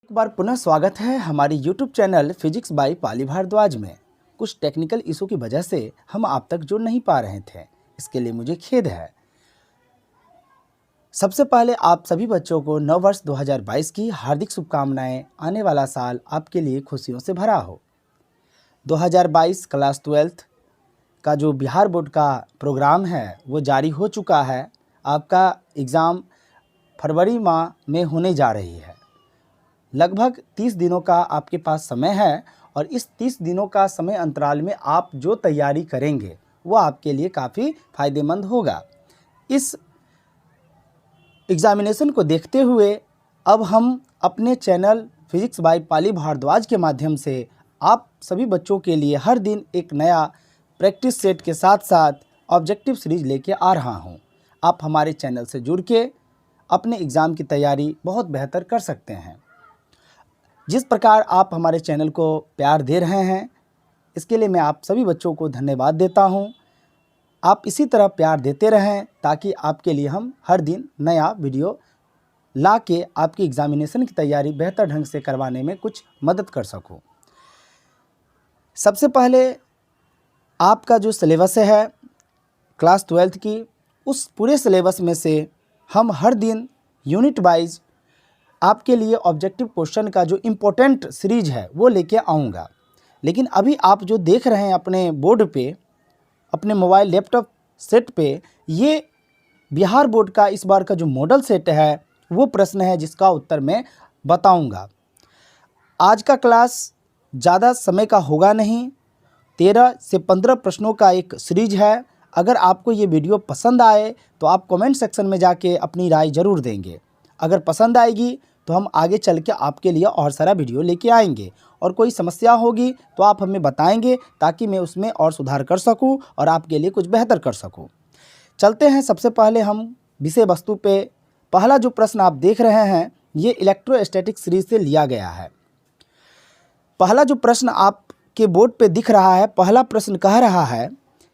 एक बार पुनः स्वागत है हमारी YouTube चैनल फिजिक्स बाय पाली भारद्वाज में। कुछ टेक्निकल इशू की वजह से हम आप तक जुड़ नहीं पा रहे थे, इसके लिए मुझे खेद है। सबसे पहले आप सभी बच्चों को नव वर्ष 2022 की हार्दिक शुभकामनाएं। आने वाला साल आपके लिए खुशियों से भरा हो। 2022 क्लास 12th का जो बिहार बोर्ड का प्रोग्राम है वो जारी हो चुका है। आपका एग्ज़ाम फरवरी माह में होने जा रही है। लगभग 30 दिनों का आपके पास समय है और इस 30 दिनों का समय अंतराल में आप जो तैयारी करेंगे वो आपके लिए काफ़ी फ़ायदेमंद होगा। इस एग्ज़ामिनेशन को देखते हुए अब हम अपने चैनल फिजिक्स बाय पाली भारद्वाज के माध्यम से आप सभी बच्चों के लिए हर दिन एक नया प्रैक्टिस सेट के साथ साथ ऑब्जेक्टिव सीरीज लेके आ रहा हूं। आप हमारे चैनल से जुड़ के अपने एग्ज़ाम की तैयारी बहुत बेहतर कर सकते हैं। जिस प्रकार आप हमारे चैनल को प्यार दे रहे हैं, इसके लिए मैं आप सभी बच्चों को धन्यवाद देता हूं। आप इसी तरह प्यार देते रहें ताकि आपके लिए हम हर दिन नया वीडियो ला के आपकी एग्ज़ामिनेशन की तैयारी बेहतर ढंग से करवाने में कुछ मदद कर सकूं। सबसे पहले आपका जो सिलेबस है क्लास 12th की, उस पूरे सिलेबस में से हम हर दिन यूनिट वाइज आपके लिए ऑब्जेक्टिव क्वेश्चन का जो इम्पोर्टेंट सीरीज है वो लेके आऊँगा। लेकिन अभी आप जो देख रहे हैं अपने बोर्ड पे, अपने मोबाइल लैपटॉप सेट पे, ये बिहार बोर्ड का इस बार का जो मॉडल सेट है वो प्रश्न है जिसका उत्तर मैं बताऊंगा। आज का क्लास ज़्यादा समय का होगा नहीं, 13 से 15 प्रश्नों का एक सीरीज है। अगर आपको ये वीडियो पसंद आए तो आप कमेंट सेक्शन में जाके अपनी राय ज़रूर देंगे। अगर पसंद आएगी तो हम आगे चल के आपके लिए और सारा वीडियो लेके आएंगे, और कोई समस्या होगी तो आप हमें बताएंगे ताकि मैं उसमें और सुधार कर सकूं और आपके लिए कुछ बेहतर कर सकूं। चलते हैं सबसे पहले हम विषय वस्तु पे। पहला जो प्रश्न आप देख रहे हैं ये इलेक्ट्रोस्टैटिक सीरीज से लिया गया है। पहला जो प्रश्न आपके बोर्ड पे दिख रहा है, पहला प्रश्न कह रहा है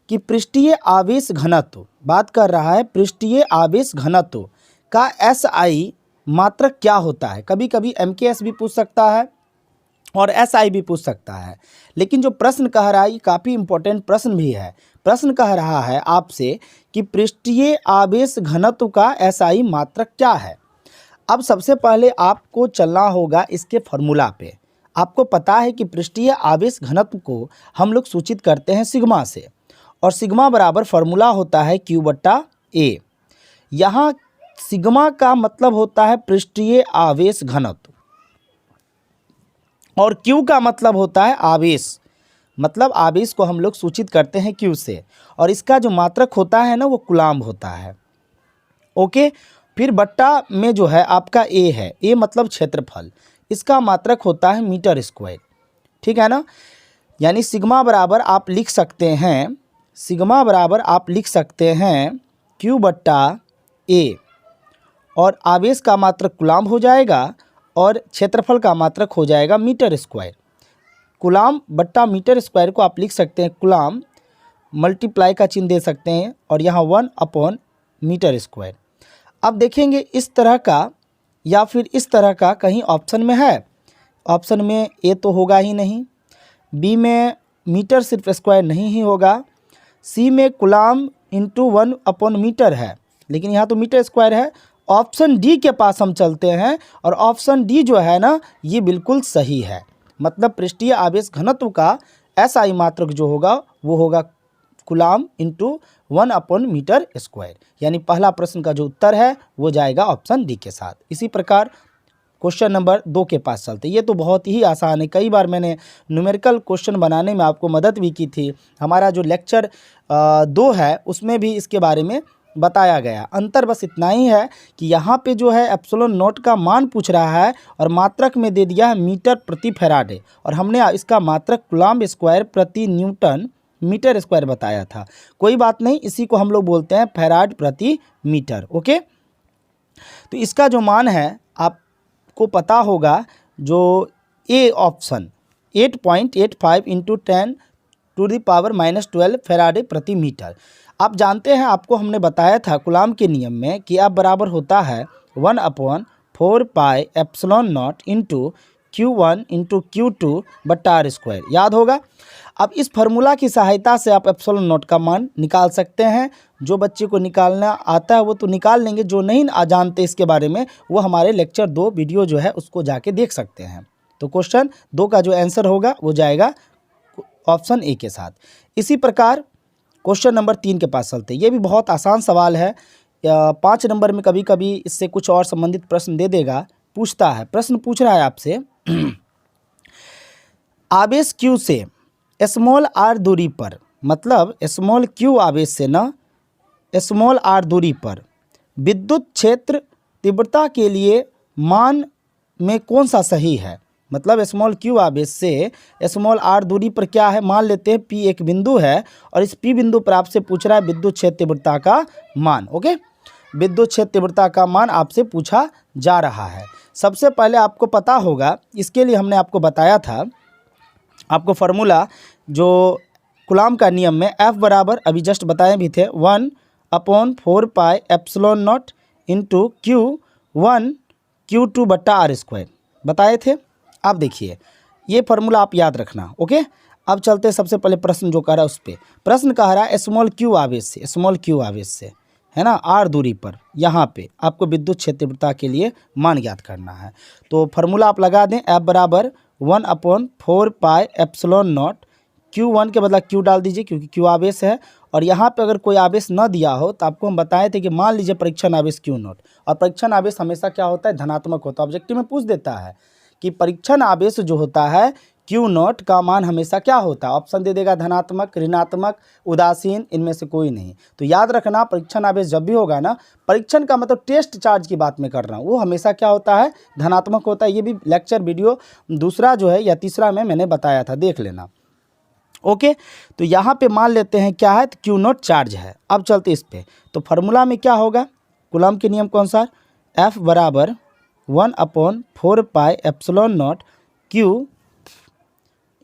कि पृष्ठीय आवेश घनत्व, बात कर रहा है पृष्ठीय आवेश घनत्व का SI मात्रक क्या होता है। कभी कभी MKS भी पूछ सकता है और SI भी पूछ सकता है, लेकिन जो प्रश्न कह रहा है ये काफ़ी इम्पोर्टेंट प्रश्न भी है। प्रश्न कह रहा है आपसे कि पृष्ठीय आवेश घनत्व का SI मात्रक क्या है। अब सबसे पहले आपको चलना होगा इसके फॉर्मूला पे। आपको पता है कि पृष्ठीय आवेश घनत्व को हम लोग सूचित करते हैं सिग्मा से, और सिग्मा बराबर फॉर्मूला होता है Q/A। यहाँ सिग्मा का मतलब होता है पृष्ठीय आवेश घनत्व और Q का मतलब होता है आवेश, मतलब आवेश को हम लोग सूचित करते हैं Q से, और इसका जो मात्रक होता है ना वो कूलाम्ब होता है। ओके, फिर बट्टा में जो है आपका A है, A मतलब क्षेत्रफल, इसका मात्रक होता है मीटर स्क्वायर। ठीक है ना, यानी सिग्मा बराबर आप लिख सकते हैं, सिग्मा बराबर आप लिख सकते हैं Q/A, और आवेश का मात्रक कूलाम्ब हो जाएगा और क्षेत्रफल का मात्रक हो जाएगा मीटर स्क्वायर। कूलाम्ब बट्टा मीटर स्क्वायर को आप लिख सकते हैं कूलाम्ब, मल्टीप्लाई का चिन्ह दे सकते हैं, और यहाँ 1/मीटर स्क्वायर। अब देखेंगे इस तरह का या फिर इस तरह का कहीं ऑप्शन में है। ऑप्शन में A तो होगा ही नहीं, B में मीटर सिर्फ स्क्वायर नहीं ही होगा, C में कूलाम्ब इंटू 1/मीटर है, लेकिन यहाँ तो मीटर स्क्वायर है। ऑप्शन डी के पास हम चलते हैं, और ऑप्शन डी जो है ना ये बिल्कुल सही है। मतलब पृष्ठीय आवेश घनत्व का SI मात्रक जो होगा वो होगा कूलाम्ब इंटू 1/मीटर स्क्वायर। यानी पहला प्रश्न का जो उत्तर है वो जाएगा ऑप्शन डी के साथ। इसी प्रकार क्वेश्चन नंबर 2 के पास चलते। ये तो बहुत ही आसान है, कई बार मैंने न्यूमेरिकल क्वेश्चन बनाने में आपको मदद भी की थी। हमारा जो लेक्चर 2 है उसमें भी इसके बारे में बताया गया। अंतर बस इतना ही है कि यहाँ पे जो है एप्सिलॉन नॉट का मान पूछ रहा है और मात्रक में दे दिया है मीटर प्रति फैराडे, और हमने इसका मात्रक कूलाम्ब स्क्वायर प्रति न्यूटन मीटर स्क्वायर बताया था। कोई बात नहीं, इसी को हम लोग बोलते हैं फैराड प्रति मीटर। ओके, तो इसका जो मान है आपको पता होगा, जो ए ऑप्शन 8.85 इंटू 10⁻⁻12 फैराडे प्रति मीटर। आप जानते हैं, आपको हमने बताया था कूलाम्ब के नियम में कि F बराबर होता है 1/4 4 पाई epsilon naught into Q1 into Q2 बट्टा आर स्क्वायर। याद होगा। अब इस फार्मूला की सहायता से आप एप्सिलॉन नॉट का मान निकाल सकते हैं। जो बच्चे को निकालना आता है वो तो निकाल लेंगे, जो नहीं जानते इसके बारे में वो हमारे लेक्चर 2 वीडियो जो है उसको जाके देख सकते हैं। तो क्वेश्चन 2 का जो आंसर होगा वो जाएगा ऑप्शन ए के साथ। इसी प्रकार क्वेश्चन नंबर 3 के पास चलते हैं। ये भी बहुत आसान सवाल है। 5 नंबर में कभी कभी इससे कुछ और संबंधित प्रश्न दे देगा, पूछता है। प्रश्न पूछ रहा है आपसे आवेश Q से स्मॉल r दूरी पर, मतलब स्मॉल q आवेश से ना स्मॉल r दूरी पर विद्युत क्षेत्र तीव्रता के लिए मान में कौन सा सही है। मतलब स्मॉल q आवेश से स्मॉल r दूरी पर क्या है, मान लेते हैं P एक बिंदु है और इस P बिंदु पर आपसे पूछ रहा है विद्युत क्षेत्र तीव्रता का मान। ओके, विद्युत क्षेत्र तीव्रता का मान आपसे पूछा जा रहा है। सबसे पहले आपको पता होगा, इसके लिए हमने आपको बताया था, आपको फार्मूला जो कूलॉम का नियम में F बराबर अभी जस्ट बताए भी थे 1/4 pi epsilon naught into Q1 Q2 बट्टा आर स्क्वायर बताए थे। आप देखिए ये फार्मूला आप याद रखना। ओके, अब चलते हैं सबसे पहले प्रश्न जो कह रहा है उस पर। प्रश्न कह रहा है स्मॉल q आवेश से, स्मॉल q आवेश से है ना r दूरी पर, यहाँ पे आपको विद्युत क्षेत्र तीव्रता के लिए मान ज्ञात करना है। तो फार्मूला आप लगा दें F बराबर 1/4 पाई एप्सिलॉन नॉट, Q1 के बदला Q डाल दीजिए क्योंकि Q आवेश है। और यहाँ पे अगर कोई आवेश न दिया हो तो आपको हम बताए थे कि मान लीजिए परीक्षण आवेश Q नॉट, और परीक्षण आवेश हमेशा क्या होता है, धनात्मक होता है। ऑब्जेक्टिव में पूछ देता है कि परीक्षण आवेश जो होता है Q नॉट का मान हमेशा क्या होता है, ऑप्शन दे देगा धनात्मक, ऋणात्मक, उदासीन, इनमें से कोई नहीं। तो याद रखना परीक्षण आवेश जब भी होगा ना, परीक्षण का मतलब टेस्ट चार्ज की बात मैं कर रहा हूँ, वो हमेशा क्या होता है, धनात्मक होता है। ये भी लेक्चर वीडियो दूसरा जो है या तीसरा में मैंने बताया था, देख लेना। ओके, तो यहाँ पे मान लेते हैं क्या है, तो Q नॉट चार्ज है। अब चलते इस पे, तो फार्मूला में क्या होगा, कूलॉम के नियम के अनुसार F बराबर 1/4 pi epsilon not Q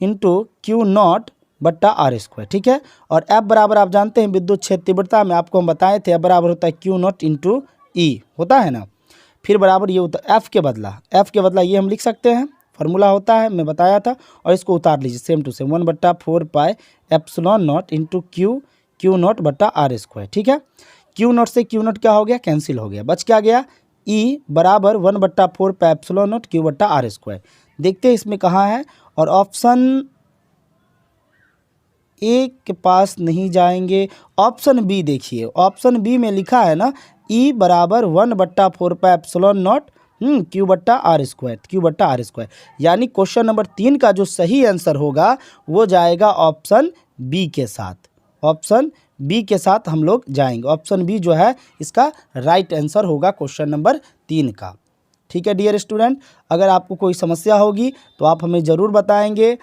into Q naught बट्टा आर स्क्वायर। ठीक है, और F बराबर आप जानते हैं विद्युत क्षेत्र तीव्रता में आपको हम बताए थे F बराबर होता है Q नॉट इंटू E होता है ना। फिर बराबर ये होता है F के बदला ये हम लिख सकते हैं, फार्मूला होता है, मैं बताया था। और इसको उतार लीजिए same to same 1/4 pi epsilon naught into Q naught बट्टा आर स्क्वायर। ठीक है, Q नॉट से Q नॉट क्या हो गया, कैंसिल हो गया, बच क्या गया, E बराबर 1/4 पाई एप्सिलॉन नॉट Q बट्टा आर स्क्वायर। देखते हैं इसमें कहाँ है, और ऑप्शन ए के पास नहीं जाएंगे, ऑप्शन बी देखिए, ऑप्शन बी में लिखा है ना E बराबर 1/4 पाई एप्सिलॉन नॉट Q बट्टा आर स्क्वायर, यानी क्वेश्चन नंबर 3 का जो सही आंसर होगा वो जाएगा ऑप्शन बी के साथ। ऑप्शन बी के साथ हम लोग जाएंगे, ऑप्शन बी जो है इसका राइट आंसर होगा क्वेश्चन नंबर 3 का। ठीक है डियर स्टूडेंट, अगर आपको कोई समस्या होगी तो आप हमें ज़रूर बताएंगे,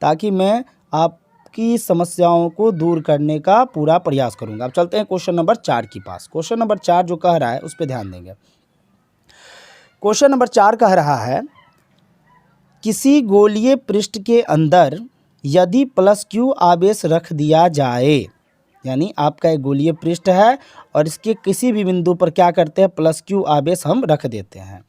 ताकि मैं आपकी समस्याओं को दूर करने का पूरा प्रयास करूंगा। अब चलते हैं क्वेश्चन नंबर 4 के पास। क्वेश्चन नंबर 4 जो कह रहा है उस पर ध्यान देंगे। क्वेश्चन नंबर 4 कह रहा है किसी गोलीय पृष्ठ के अंदर यदि +Q आवेश रख दिया जाए, यानी आपका एक गोलीय पृष्ठ है और इसके किसी भी बिंदु पर क्या करते हैं, +Q आवेश हम रख देते हैं।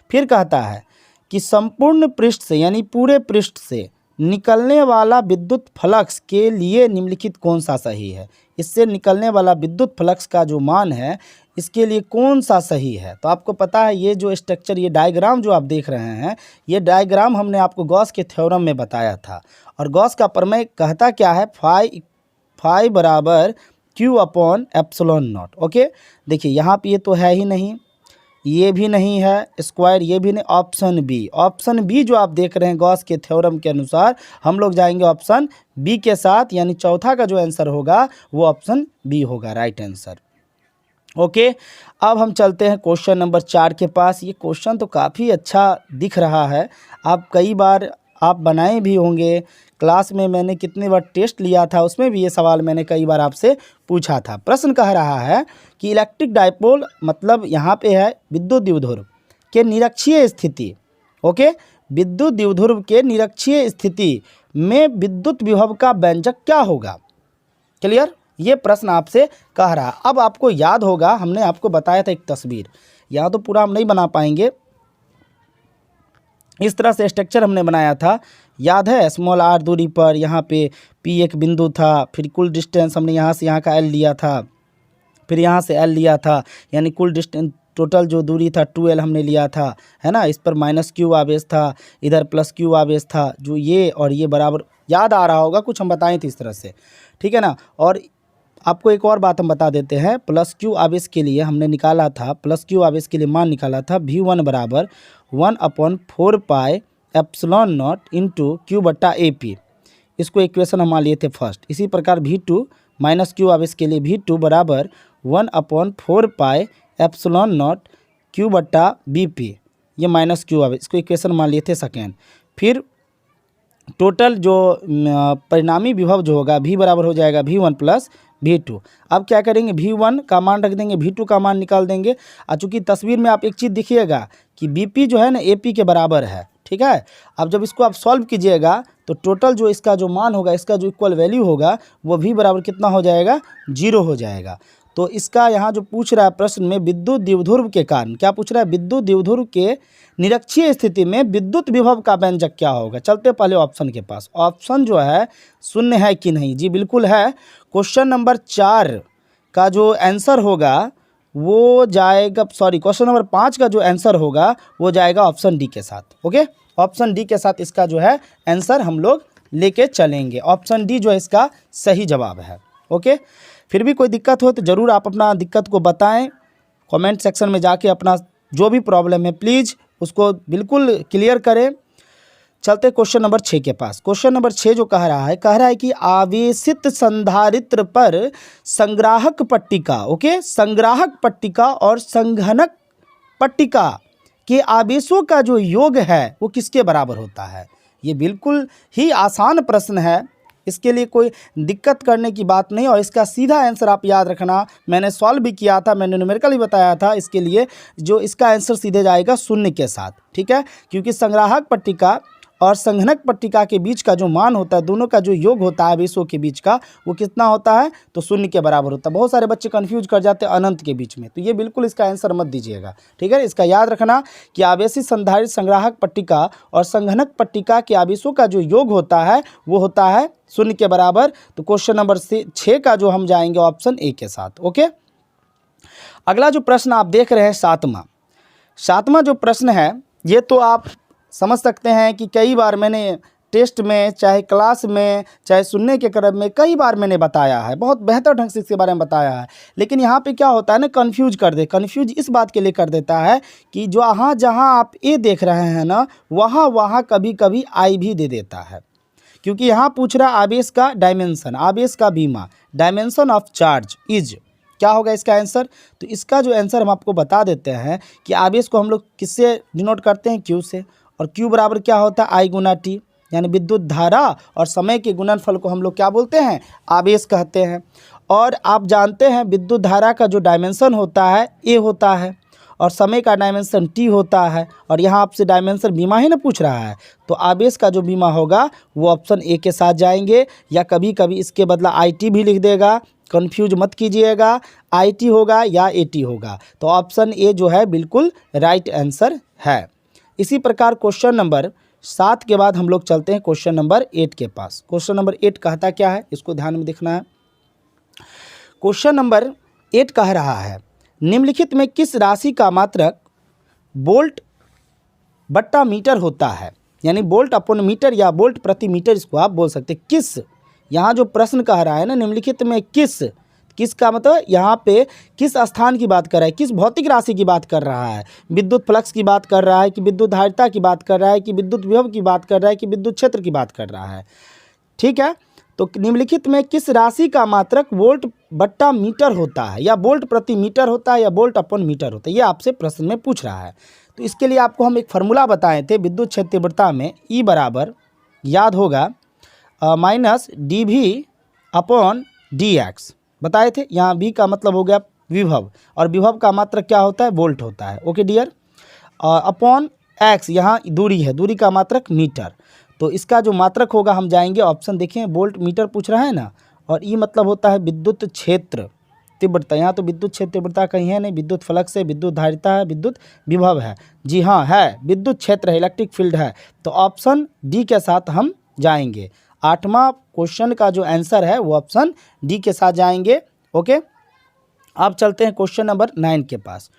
फिर कहता है कि संपूर्ण पृष्ठ से, यानी पूरे पृष्ठ से निकलने वाला विद्युत फ्लक्स के लिए निम्नलिखित कौन सा सही है। इससे निकलने वाला विद्युत फ्लक्स का जो मान है इसके लिए कौन सा सही है। तो आपको पता है ये जो स्ट्रक्चर, ये डायग्राम जो आप देख रहे हैं, ये डायग्राम हमने आपको गॉस के थ्योरम में बताया था। और गॉस का प्रमेय कहता क्या है, फाई बराबर Q upon epsilon not. Okay, देखिए यहाँ पे ये तो है ही नहीं, ये भी नहीं है, स्क्वायर ये भी नहीं, ऑप्शन बी जो आप देख रहे हैं गॉस के थ्योरम के अनुसार हम लोग जाएंगे ऑप्शन बी के साथ, यानी चौथा का जो आंसर होगा वो ऑप्शन बी होगा राइट आंसर। ओके, अब हम चलते हैं क्वेश्चन नंबर 4 के पास। ये क्वेश्चन तो काफ़ी अच्छा दिख रहा है, आप कई बार आप बनाए भी होंगे, क्लास में मैंने कितने बार टेस्ट लिया था उसमें भी ये सवाल मैंने कई बार आपसे पूछा था। प्रश्न कह रहा है कि इलेक्ट्रिक डाइपोल, मतलब यहाँ पे है विद्युत द्विध्रुव के निरक्षीय स्थिति। ओके, विद्युत द्विध्रुव के निरक्षीय स्थिति में विद्युत विभव का व्यंजक क्या होगा। क्लियर, ये प्रश्न आपसे कह रहा है। अब आपको याद होगा हमने आपको बताया था एक तस्वीर, यहाँ तो पूरा हम नहीं बना पाएंगे, इस तरह से स्ट्रक्चर हमने बनाया था, याद है। स्मॉल r दूरी पर यहाँ पे P एक बिंदु था, फिर कुल डिस्टेंस हमने यहाँ से यहाँ का L लिया था, फिर यहाँ से L लिया था, यानी कुल डिस्टेंस टोटल जो दूरी था 2L हमने लिया था, है ना। इस पर -q आवेश था, इधर +q आवेश था, जो ये और ये बराबर, याद आ रहा होगा, कुछ हम बताए थे इस तरह से, ठीक है ना। और आपको एक और बात हम बता देते हैं, +q आवेश के लिए हमने निकाला था, +q आवेश के लिए मान निकाला था V1 बराबर 1/4 pi epsilon naught into q/AP। इसको इक्वेशन हम मान लिए थे फर्स्ट। इसी प्रकार V2 -q आवेश के लिए V2 बराबर 1/4 पाई एप्सिलॉन नॉट q/BP, ये -q आवेश, इसको इक्वेशन मान लिए थे सेकेंड। फिर टोटल जो परिणामी विभव जो होगा V बराबर हो जाएगा V1 + V2। अब क्या करेंगे, V1 का मान रख देंगे, V2 का मान निकाल देंगे। चूँकि तस्वीर में आप एक चीज़ देखिएगा कि BP जो है ना AP के बराबर है, ठीक है। अब जब इसको आप सॉल्व कीजिएगा तो टोटल जो इसका जो मान होगा, इसका जो इक्वल वैल्यू होगा, वो V बराबर कितना हो जाएगा, 0 हो जाएगा। तो इसका यहाँ जो पूछ रहा है प्रश्न में, विद्युत द्विध्रुव के कारण, क्या पूछ रहा है, विद्युत द्विध्रुव के निरक्षीय स्थिति में विद्युत विभव का व्यंजक क्या होगा। चलते पहले ऑप्शन के पास। ऑप्शन जो है शून्य है कि नहीं, जी बिल्कुल है। क्वेश्चन नंबर 4 का जो आंसर होगा वो जाएगा, सॉरी, क्वेश्चन नंबर 5 का जो आंसर होगा वो जाएगा ऑप्शन डी के साथ। ओके, ऑप्शन डी के साथ इसका जो है आंसर हम लोग लेके चलेंगे। ऑप्शन डी जो है इसका सही जवाब है। ओके, फिर भी कोई दिक्कत हो तो ज़रूर आप अपना दिक्कत को बताएं कमेंट सेक्शन में जाके। अपना जो भी प्रॉब्लम है प्लीज़ उसको बिल्कुल क्लियर करें। चलते क्वेश्चन नंबर 6 के पास। क्वेश्चन नंबर 6 जो कह रहा है कि आवेशित संधारित्र पर संग्राहक पट्टिका, ओके, संग्राहक पट्टिका और संघनक पट्टिका के आवेशों का जो योग है वो किसके बराबर होता है। ये बिल्कुल ही आसान प्रश्न है, इसके लिए कोई दिक्कत करने की बात नहीं। और इसका सीधा आंसर आप याद रखना, मैंने सॉल्व भी किया था, मैंने न्यूमेरिकल ही बताया था। इसके लिए जो इसका आंसर सीधे जाएगा शून्य के साथ, ठीक है। क्योंकि संग्राहक पट्टिका और संघनक पट्टिका के बीच का जो मान होता है, दोनों का जो योग होता है आवेशों के बीच का, वो कितना होता है, तो शून्य के बराबर होता है। बहुत सारे बच्चे कंफ्यूज कर जाते हैं अनंत के बीच में, तो ये बिल्कुल इसका आंसर मत दीजिएगा, ठीक है। इसका याद रखना कि आवेशित संधारित्र संग्राहक पट्टिका और संघनक पट्टिका के आवेशों का जो योग होता है वो होता है शून्य के बराबर। तो क्वेश्चन नंबर 6 का जो हम जाएंगे ऑप्शन ए के साथ। ओके, अगला जो प्रश्न आप देख रहे हैं सातवां जो प्रश्न है, ये तो आप समझ सकते हैं कि कई बार मैंने टेस्ट में, चाहे क्लास में, चाहे सुनने के क्रम में कई बार मैंने बताया है, बहुत बेहतर ढंग से इसके बारे में बताया है। लेकिन यहाँ पे क्या होता है ना, कंफ्यूज इस बात के लिए कर देता है कि जो जहाँ आप ए देख रहे हैं ना, वहाँ कभी कभी आई भी दे देता है। क्योंकि यहाँ पूछ रहा आवेश का डायमेंशन, आवेश का बीमा, डायमेंशन ऑफ चार्ज इज, क्या होगा इसका आंसर। तो इसका जो आंसर हम आपको बता देते हैं कि आवेश को हम लोग किससे डिनोट करते हैं, क्यू से। और क्यू बराबर क्या होता है, आई गुना टी, यानी विद्युत धारा और समय के गुणनफल को हम लोग क्या बोलते हैं, आवेश कहते हैं। और आप जानते हैं विद्युत धारा का जो डायमेंशन होता है ए होता है और समय का डायमेंशन टी होता है। और यहाँ आपसे डायमेंशन बीमा ही ना पूछ रहा है, तो आवेश का जो बीमा होगा वो ऑप्शन ए के साथ जाएंगे। या कभी कभी इसके बदला आई टी भी लिख देगा, कंफ्यूज मत कीजिएगा, आई टी होगा या ए टी होगा। तो ऑप्शन ए जो है बिल्कुल राइट आंसर है। इसी प्रकार क्वेश्चन नंबर 7 के बाद हम लोग चलते हैं क्वेश्चन नंबर 8 के पास। क्वेश्चन नंबर 8 कहता क्या है, इसको ध्यान में देखना है। क्वेश्चन नंबर 8 कह रहा है, निम्नलिखित में किस राशि का मात्रक वोल्ट बट्टा मीटर होता है, यानी वोल्ट अपॉन मीटर या वोल्ट प्रति मीटर इसको आप बोल सकते हैं। किस, यहाँ जो प्रश्न कह रहा है ना, निम्नलिखित में किस का मतलब यहाँ पे किस स्थान की बात कर रहा है, किस भौतिक राशि की बात कर रहा है। विद्युत फ्लक्स की बात कर रहा है कि विद्युत धारिता की बात कर रहा है कि विद्युत विभव की बात कर रहा है कि विद्युत क्षेत्र की बात कर रहा है, ठीक है। तो निम्नलिखित में किस राशि का मात्रक वोल्ट बट्टा मीटर होता है, या वोल्ट प्रति मीटर होता है, या वोल्ट अपॉन मीटर होता है, ये आपसे प्रश्न में पूछ रहा है। तो इसके लिए आपको हम एक फार्मूला बताए थे विद्युत क्षेत्र तीव्रता में, ई बराबर याद होगा minus d V upon d x बताए थे। यहाँ v का मतलब हो गया विभव और विभव का मात्रक क्या होता है, वोल्ट होता है। ओके डियर, अपॉन x यहाँ दूरी है, दूरी का मात्रक मीटर। तो इसका जो मात्रक होगा हम जाएंगे ऑप्शन, देखें वोल्ट मीटर पूछ रहा है ना, और ई मतलब होता है विद्युत क्षेत्र, तीव्रता, यहाँ तो विद्युत क्षेत्र तीव्रता कहीं है नहीं, विद्युत फ्लक्स है, विद्युत धारिता है, विद्युत विभव है। जी हाँ है, विद्युत क्षेत्र है, इलेक्ट्रिक फील्ड है। तो ऑप्शन डी के साथ हम जाएंगे। 8वां क्वेश्चन का जो आंसर है वो ऑप्शन डी के साथ जाएंगे। ओके, अब चलते हैं क्वेश्चन नंबर 9 के पास।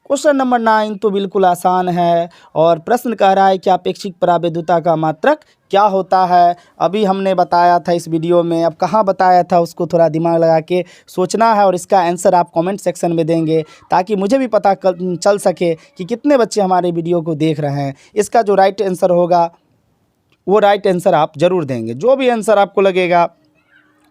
क्वेश्चन नंबर 9 तो बिल्कुल आसान है और प्रश्न कह रहा है कि अपेक्षिक परावैद्युता का मात्रक क्या होता है। अभी हमने बताया था इस वीडियो में, अब कहाँ बताया था उसको थोड़ा दिमाग लगा के सोचना है और इसका आंसर आप कमेंट सेक्शन में देंगे ताकि मुझे भी पता चल सके कि कितने बच्चे हमारे वीडियो को देख रहे हैं। इसका जो राइट आंसर होगा वो राइट आंसर आप ज़रूर देंगे। जो भी आंसर आपको लगेगा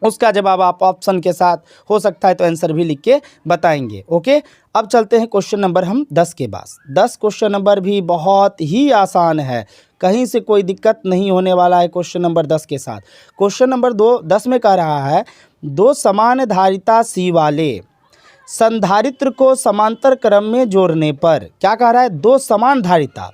उसका जवाब आप ऑप्शन के साथ हो सकता है तो आंसर भी लिख के बताएंगे। ओके, अब चलते हैं क्वेश्चन नंबर हम 10 के पास। 10 क्वेश्चन नंबर भी बहुत ही आसान है, कहीं से कोई दिक्कत नहीं होने वाला है क्वेश्चन नंबर 10 के साथ। क्वेश्चन नंबर 10 में कह रहा है, दो समान धारिता सी वाले संधारित्र को समांतर क्रम में जोड़ने पर, क्या कह रहा है, दो समान धारिता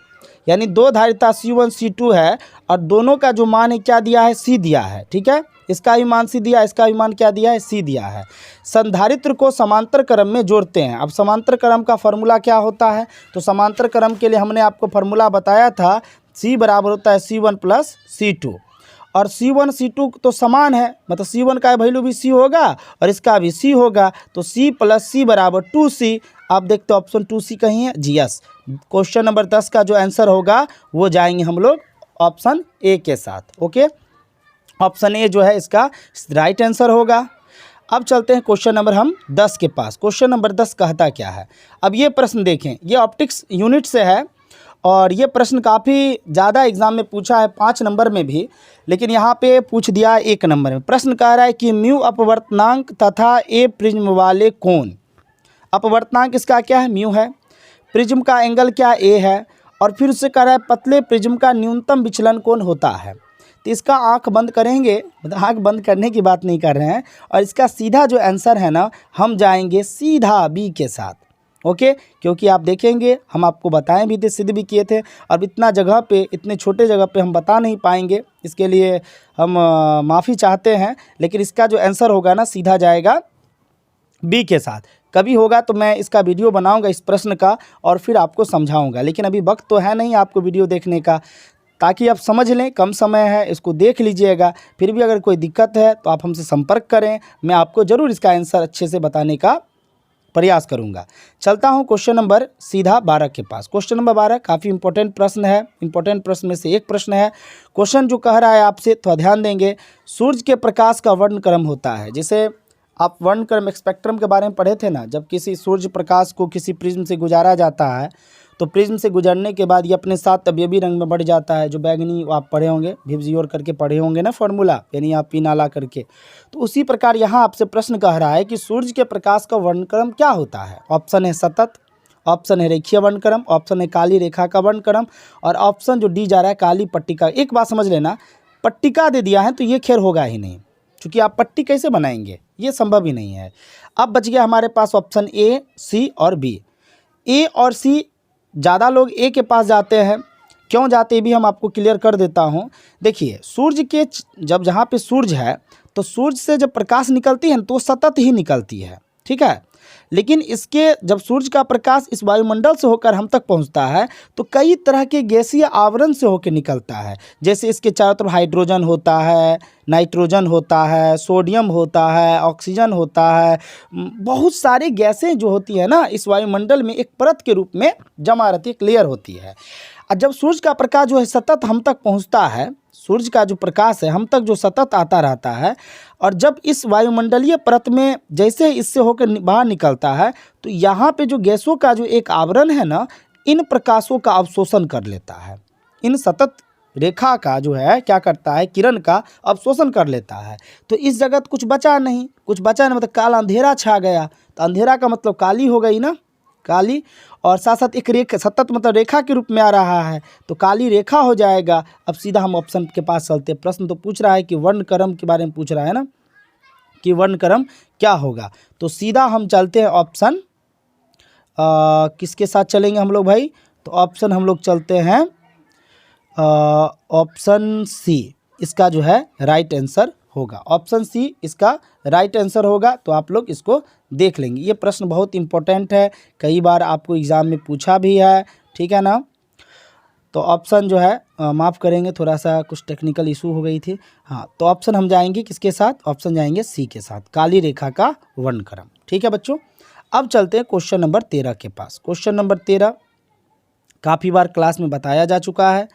यानी दो धारिता C1 C2 है और दोनों का जो मान है क्या दिया है, C दिया है। ठीक है, इसका भी मान C दिया, इसका भी मान क्या दिया है, C दिया है। संधारित्र को समांतर क्रम में जोड़ते हैं। अब समांतर क्रम का फॉर्मूला क्या होता है, तो समांतर क्रम के लिए हमने आपको फॉर्मूला बताया था, C बराबर होता है C1 प्लस C2 और C1 C2 तो समान है, मतलब C1 का वैल्यू भी C होगा और इसका भी C होगा, तो C प्लस C बराबर 2C। आप देखते हो ऑप्शन 2C कहीं है, जी यस। क्वेश्चन नंबर 10 का जो आंसर होगा वो जाएंगे हम लोग ऑप्शन ए के साथ। ओके, ऑप्शन ए जो है इसका राइट आंसर होगा। अब चलते हैं क्वेश्चन नंबर हम 10 के पास। क्वेश्चन नंबर 10 कहता क्या है। अब ये प्रश्न देखें, ये ऑप्टिक्स यूनिट से है और ये प्रश्न काफ़ी ज़्यादा एग्जाम में पूछा है, 5 नंबर में भी, लेकिन यहाँ पे पूछ दिया 1 नंबर में। प्रश्न कह रहा है कि म्यू अपवर्तनांक तथा ए प्रिज्म वाले कोण। अपवर्तनांक इसका क्या है, म्यू है, प्रिज्म का एंगल क्या, ए है, और फिर उससे कह रहा है पतले प्रिज्म का न्यूनतम विचलन कोण होता है। तो इसका आंख बंद करेंगे, मतलब आंख बंद करने की बात नहीं कर रहे हैं, और इसका सीधा जो आंसर है ना, हम जाएंगे सीधा बी के साथ। ओके, क्योंकि आप देखेंगे हम आपको बताएं भी थे, सिद्ध भी किए थे, अब इतना जगह पे, इतने छोटे जगह पे हम बता नहीं पाएंगे, इसके लिए हम माफ़ी चाहते हैं। लेकिन इसका जो आंसर होगा ना, सीधा जाएगा बी के साथ। कभी होगा तो मैं इसका वीडियो बनाऊंगा इस प्रश्न का और फिर आपको समझाऊंगा, लेकिन अभी वक्त तो है नहीं आपको वीडियो देखने का, ताकि आप समझ लें, कम समय है, इसको देख लीजिएगा। फिर भी अगर कोई दिक्कत है तो आप हमसे संपर्क करें, मैं आपको ज़रूर इसका आंसर अच्छे से बताने का प्रयास करूंगा। चलता हूं क्वेश्चन नंबर सीधा 12 के पास। क्वेश्चन नंबर 12 काफ़ी इंपॉर्टेंट प्रश्न है, इंपॉर्टेंट प्रश्न में से एक प्रश्न है। क्वेश्चन जो कह रहा है आपसे, तो ध्यान देंगे, सूर्य के प्रकाश का वर्णक्रम होता है। जैसे आप वर्णक्रम स्पेक्ट्रम के बारे में पढ़े थे ना, जब किसी सूर्य प्रकाश को किसी प्रिज्म से गुजारा जाता है तो प्रिज्म से गुजरने के बाद ये अपने साथ तबीयबी रंग में बढ़ जाता है, जो बैगनी आप पढ़े होंगे, विबजियोर करके पढ़े होंगे ना फॉर्मूला, यानी आप पी नाला करके। तो उसी प्रकार यहाँ आपसे प्रश्न कह रहा है कि सूर्य के प्रकाश का वर्णक्रम क्या होता है। ऑप्शन है सतत, ऑप्शन है रेखीय वर्णक्रम, ऑप्शन है काली रेखा का वर्णक्रम, और ऑप्शन जो डी जा रहा है काली पट्टिका। एक बात समझ लेना, पट्टिका दे दिया है तो ये खैर होगा ही नहीं, क्योंकि आप पट्टी कैसे बनाएंगे, ये संभव ही नहीं है। अब बच गया हमारे पास ऑप्शन ए, सी और बी। ए और सी, ज़्यादा लोग ए के पास जाते हैं, क्यों जाते भी हम आपको क्लियर कर देता हूँ। देखिए, सूर्य के जब जहाँ पे सूर्य है तो सूर्य से जब प्रकाश निकलती है तो सतत ही निकलती है, ठीक है। लेकिन इसके जब सूर्य का प्रकाश इस वायुमंडल से होकर हम तक पहुंचता है तो कई तरह के गैसीय आवरण से होकर निकलता है। जैसे इसके चारों तरफ हाइड्रोजन होता है, नाइट्रोजन होता है, सोडियम होता है, ऑक्सीजन होता है, बहुत सारी गैसें जो होती है ना इस वायुमंडल में एक परत के रूप में जमा रहती है, क्लियर होती है। और जब सूर्य का प्रकाश जो है सतत हम तक पहुँचता है, सूर्य का जो प्रकाश है हम तक जो सतत आता रहता है, और जब इस वायुमंडलीय परत में जैसे इससे होकर बाहर निकलता है तो यहाँ पे जो गैसों का जो एक आवरण है ना, इन प्रकाशों का अवशोषण कर लेता है। इन सतत रेखा का जो है क्या करता है, किरण का अवशोषण कर लेता है। तो इस जगत कुछ बचा नहीं, कुछ बचा नहीं, मतलब काला अंधेरा छा गया। तो अंधेरा का मतलब काली हो गई ना, काली, और साथ साथ एक रेखा, सतत मतलब रेखा के रूप में आ रहा है तो काली रेखा हो जाएगा। अब सीधा हम ऑप्शन के पास चलते। प्रश्न तो पूछ रहा है कि वर्णक्रम के बारे में पूछ रहा है ना, कि वर्णक्रम क्या होगा। तो सीधा हम चलते हैं ऑप्शन, किसके साथ चलेंगे हम लोग भाई, तो ऑप्शन हम लोग चलते हैं ऑप्शन सी, इसका जो है राइट आंसर होगा। ऑप्शन सी इसका राइट आंसर होगा। तो आप लोग इसको देख लेंगे। ये प्रश्न बहुत इंपॉर्टेंट है, कई बार आपको एग्ज़ाम में पूछा भी है, ठीक है ना। तो ऑप्शन जो है माफ़ करेंगे, थोड़ा सा कुछ टेक्निकल इशू हो गई थी। हाँ, तो ऑप्शन हम जाएंगे किसके साथ, ऑप्शन जाएंगे सी के साथ, काली रेखा का वर्णक्रम। ठीक है बच्चों, अब चलते हैं क्वेश्चन नंबर 13 के पास। क्वेश्चन नंबर 13 काफ़ी बार क्लास में बताया जा चुका है।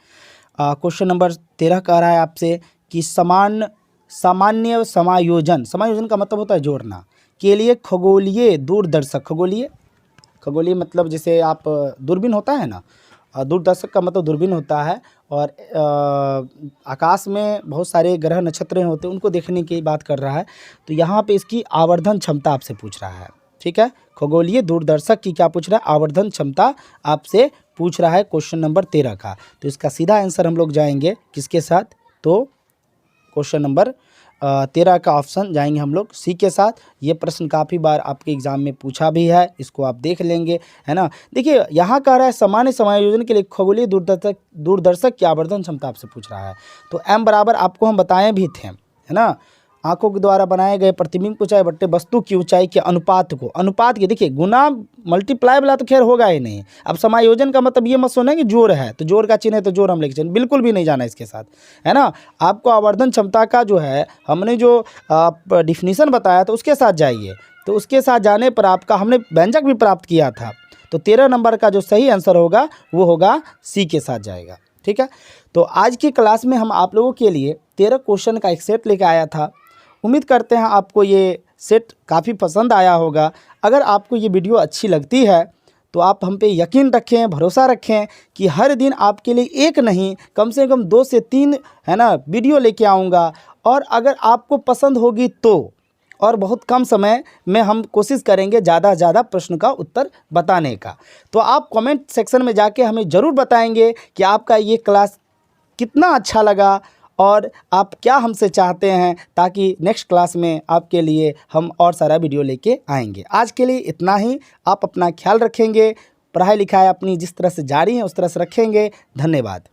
क्वेश्चन नंबर 13 कह रहा है आपसे कि सामान्य समायोजन का मतलब होता है जोड़ना, के लिए खगोलीय दूरदर्शक, खगोलीय मतलब जैसे आप दूरबीन होता है ना, दूरदर्शक का मतलब दूरबीन होता है, और आकाश में बहुत सारे ग्रह नक्षत्र होते हैं, उनको देखने की बात कर रहा है। तो यहाँ पे इसकी आवर्धन क्षमता आपसे पूछ रहा है। ठीक है, खगोलीय दूरदर्शक की क्या पूछ रहा है, आवर्धन क्षमता आपसे पूछ रहा है क्वेश्चन नंबर 13 का। तो इसका सीधा आंसर हम लोग जाएंगे किसके साथ, तो क्वेश्चन नंबर 13 का ऑप्शन जाएंगे हम लोग सी के साथ। ये प्रश्न काफ़ी बार आपके एग्जाम में पूछा भी है, इसको आप देख लेंगे, है ना। देखिए यहाँ कह रहा है सामान्य समायोजन के लिए खगोलीय दूरदर्शक की आवर्धन क्षमता आपसे पूछ रहा है। तो m बराबर आपको हम बताए भी थे, है ना, आंखों के द्वारा बनाए गए प्रतिबिंब की ऊंचाई बट्टे वस्तु की ऊंचाई के अनुपात के, देखिए गुना मल्टीप्लाई वाला तो खैर होगा ही नहीं। अब समायोजन का मतलब ये मत सुना कि जोड़ है तो जोड़ का चिन्ह है तो जोड़ हम लेके चलें, बिल्कुल भी नहीं जाना इसके साथ, है ना। आपको आवर्धन क्षमता का जो है हमने जो डिफिनीशन बताया था उसके साथ जाइए। तो उसके साथ जाने पर आपका हमने व्यंजक भी प्राप्त किया था। तो 13 नंबर का जो सही आंसर होगा वो होगा सी के साथ जाएगा। ठीक है, तो आज की क्लास में हम आप लोगों के लिए 13 क्वेश्चन का एक सेट लेके आया था। उम्मीद करते हैं आपको ये सेट काफ़ी पसंद आया होगा। अगर आपको ये वीडियो अच्छी लगती है तो आप हम पे यकीन रखें, भरोसा रखें कि हर दिन आपके लिए एक नहीं कम से कम 2 से 3 है ना वीडियो लेके आऊँगा। और अगर आपको पसंद होगी तो और बहुत कम समय में हम कोशिश करेंगे ज़्यादा से ज़्यादा प्रश्न का उत्तर बताने का। तो आप कमेंट सेक्शन में जाके हमें ज़रूर बताएंगे कि आपका ये क्लास कितना अच्छा लगा और आप क्या हमसे चाहते हैं, ताकि नेक्स्ट क्लास में आपके लिए हम और सारा वीडियो लेके आएंगे। आज के लिए इतना ही। आप अपना ख्याल रखेंगे, पढ़ाई लिखाई अपनी जिस तरह से जारी है उस तरह से रखेंगे। धन्यवाद।